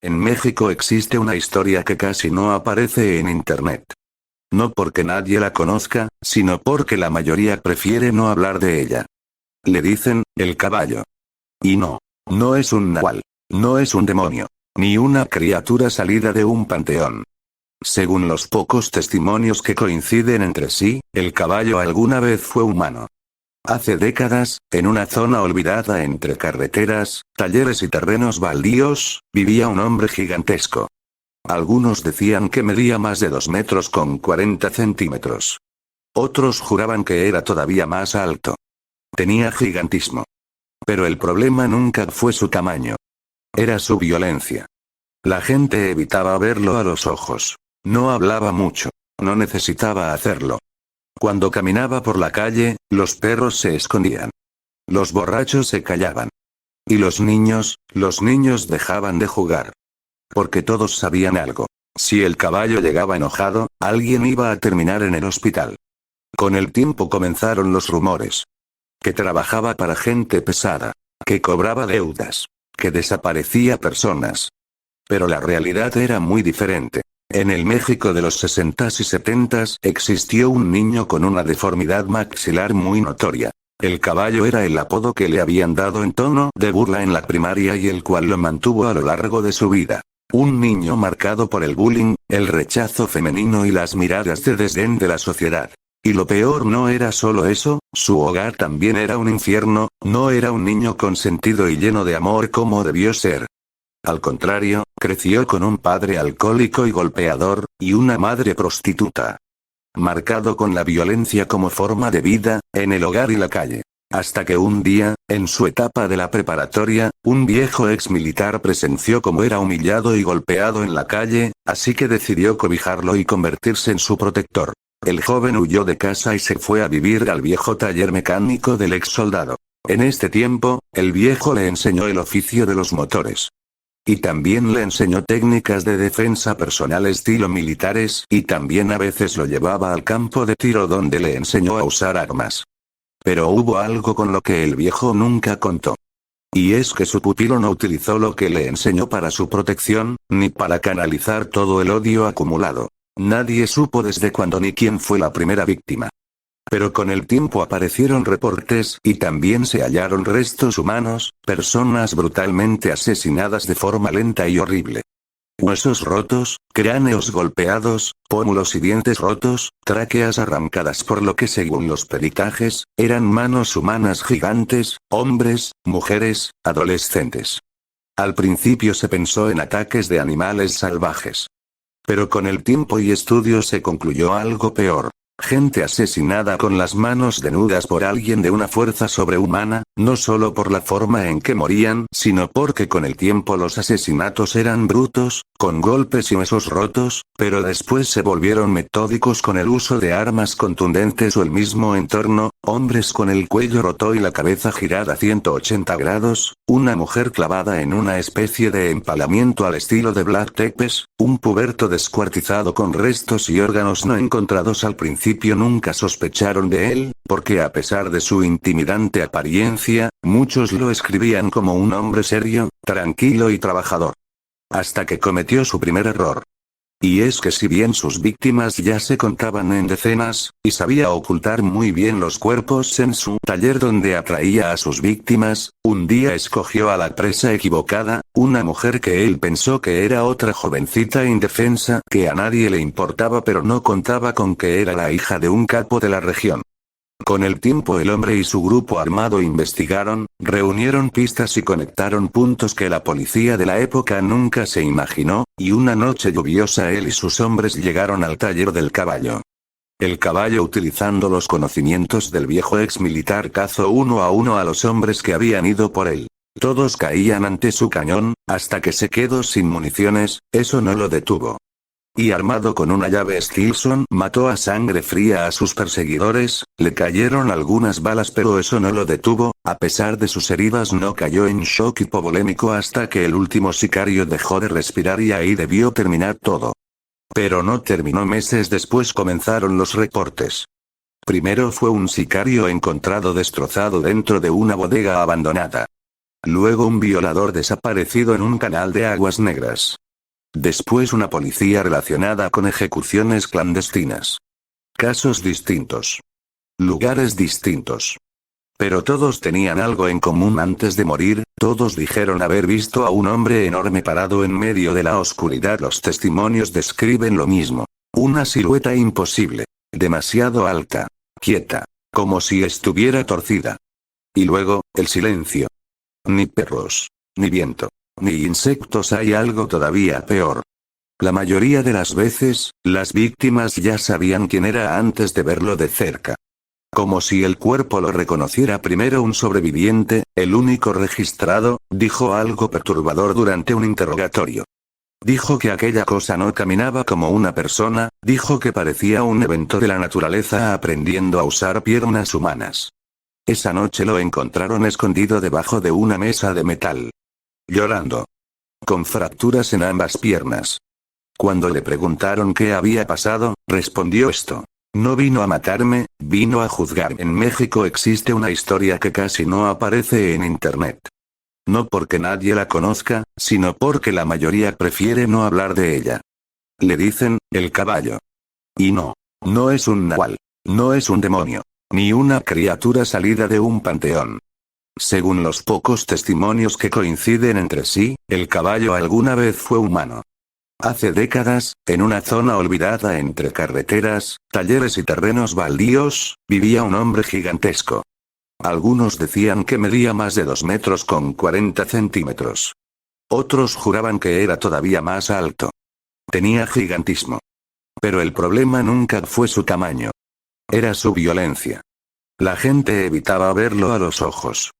En México existe una historia que casi no aparece en internet. No porque nadie la conozca, sino porque la mayoría prefiere no hablar de ella. Le dicen, el caballo. Y no. No es un nahual. No es un demonio. Ni una criatura salida de un panteón. Según los pocos testimonios que coinciden entre sí, el caballo alguna vez fue humano. Hace décadas, en una zona olvidada entre carreteras, talleres y terrenos baldíos, vivía un hombre gigantesco. Algunos decían que medía más de 2 metros con 40 centímetros. Otros juraban que era todavía más alto. Tenía gigantismo. Pero el problema nunca fue su tamaño. Era su violencia. La gente evitaba verlo a los ojos. No hablaba mucho. No necesitaba hacerlo. Cuando caminaba por la calle, los perros se escondían. Los borrachos se callaban. Y los niños dejaban de jugar. Porque todos sabían algo. Si el caballo llegaba enojado, alguien iba a terminar en el hospital. Con el tiempo comenzaron los rumores. Que trabajaba para gente pesada. Que cobraba deudas. Que desaparecía personas. Pero la realidad era muy diferente. En el México de los 60s y 70s existió un niño con una deformidad maxilar muy notoria. El caballo era el apodo que le habían dado en tono de burla en la primaria y el cual lo mantuvo a lo largo de su vida. Un niño marcado por el bullying, el rechazo femenino y las miradas de desdén de la sociedad. Y lo peor no era solo eso, su hogar también era un infierno, no era un niño consentido y lleno de amor como debió ser. Al contrario, creció con un padre alcohólico y golpeador, y una madre prostituta. Marcado con la violencia como forma de vida, en el hogar y la calle. Hasta que un día, en su etapa de la preparatoria, un viejo ex militar presenció cómo era humillado y golpeado en la calle, así que decidió cobijarlo y convertirse en su protector. El joven huyó de casa y se fue a vivir al viejo taller mecánico del ex soldado. En este tiempo, el viejo le enseñó el oficio de los motores. Y también le enseñó técnicas de defensa personal estilo militares, y también a veces lo llevaba al campo de tiro donde le enseñó a usar armas. Pero hubo algo con lo que el viejo nunca contó. Y es que su pupilo no utilizó lo que le enseñó para su protección, ni para canalizar todo el odio acumulado. Nadie supo desde cuándo ni quién fue la primera víctima. Pero con el tiempo aparecieron reportes y también se hallaron restos humanos, personas brutalmente asesinadas de forma lenta y horrible. Huesos rotos, cráneos golpeados, pómulos y dientes rotos, tráqueas arrancadas por lo que según los peritajes, eran manos humanas gigantes, hombres, mujeres, adolescentes. Al principio se pensó en ataques de animales salvajes. Pero con el tiempo y estudios se concluyó algo peor. Gente asesinada con las manos desnudas por alguien de una fuerza sobrehumana, no solo por la forma en que morían, sino porque con el tiempo los asesinatos eran brutos, con golpes y huesos rotos, pero después se volvieron metódicos con el uso de armas contundentes o el mismo entorno, hombres con el cuello roto y la cabeza girada 180 grados, una mujer clavada en una especie de empalamiento al estilo de Black Tepes, un puberto descuartizado con restos y órganos no encontrados al principio nunca sospecharon de él, porque a pesar de su intimidante apariencia, muchos lo escribían como un hombre serio, tranquilo y trabajador. Hasta que cometió su primer error. Y es que si bien sus víctimas ya se contaban en decenas, y sabía ocultar muy bien los cuerpos en su taller donde atraía a sus víctimas, un día escogió a la presa equivocada, una mujer que él pensó que era otra jovencita indefensa que a nadie le importaba pero no contaba con que era la hija de un capo de la región. Con el tiempo el hombre y su grupo armado investigaron, reunieron pistas y conectaron puntos que la policía de la época nunca se imaginó, y una noche lluviosa él y sus hombres llegaron al taller del caballo. El caballo utilizando los conocimientos del viejo ex militar cazó uno a los hombres que habían ido por él. Todos caían ante su cañón, hasta que se quedó sin municiones, eso no lo detuvo. Y armado con una llave Stilson mató a sangre fría a sus perseguidores, le cayeron algunas balas pero eso no lo detuvo, a pesar de sus heridas no cayó en shock hipovolémico hasta que el último sicario dejó de respirar y ahí debió terminar todo. Pero no terminó. Meses después comenzaron los reportes. Primero fue un sicario encontrado destrozado dentro de una bodega abandonada. Luego un violador desaparecido en un canal de aguas negras. Después una policía relacionada con ejecuciones clandestinas. Casos distintos. Lugares distintos. Pero todos tenían algo en común antes de morir, todos dijeron haber visto a un hombre enorme parado en medio de la oscuridad. Los testimonios describen lo mismo. Una silueta imposible. Demasiado alta. Quieta. Como si estuviera torcida. Y luego, el silencio. Ni perros. Ni viento. Ni insectos. Hay algo todavía peor. La mayoría de las veces, las víctimas ya sabían quién era antes de verlo de cerca. Como si el cuerpo lo reconociera primero. Un sobreviviente, el único registrado, dijo algo perturbador durante un interrogatorio. Dijo que aquella cosa no caminaba como una persona, dijo que parecía un evento de la naturaleza aprendiendo a usar piernas humanas. Esa noche lo encontraron escondido debajo de una mesa de metal. Llorando. Con fracturas en ambas piernas. Cuando le preguntaron qué había pasado, respondió esto. No vino a matarme, vino a juzgarme. En México existe una historia que casi no aparece en internet. No porque nadie la conozca, sino porque la mayoría prefiere no hablar de ella. Le dicen, el caballo. Y no. No es un nahual. No es un demonio. Ni una criatura salida de un panteón. Según los pocos testimonios que coinciden entre sí, el caballo alguna vez fue humano. Hace décadas, en una zona olvidada entre carreteras, talleres y terrenos baldíos, vivía un hombre gigantesco. Algunos decían que medía más de 2 metros con 40 centímetros. Otros juraban que era todavía más alto. Tenía gigantismo. Pero el problema nunca fue su tamaño. Era su violencia. La gente evitaba verlo a los ojos.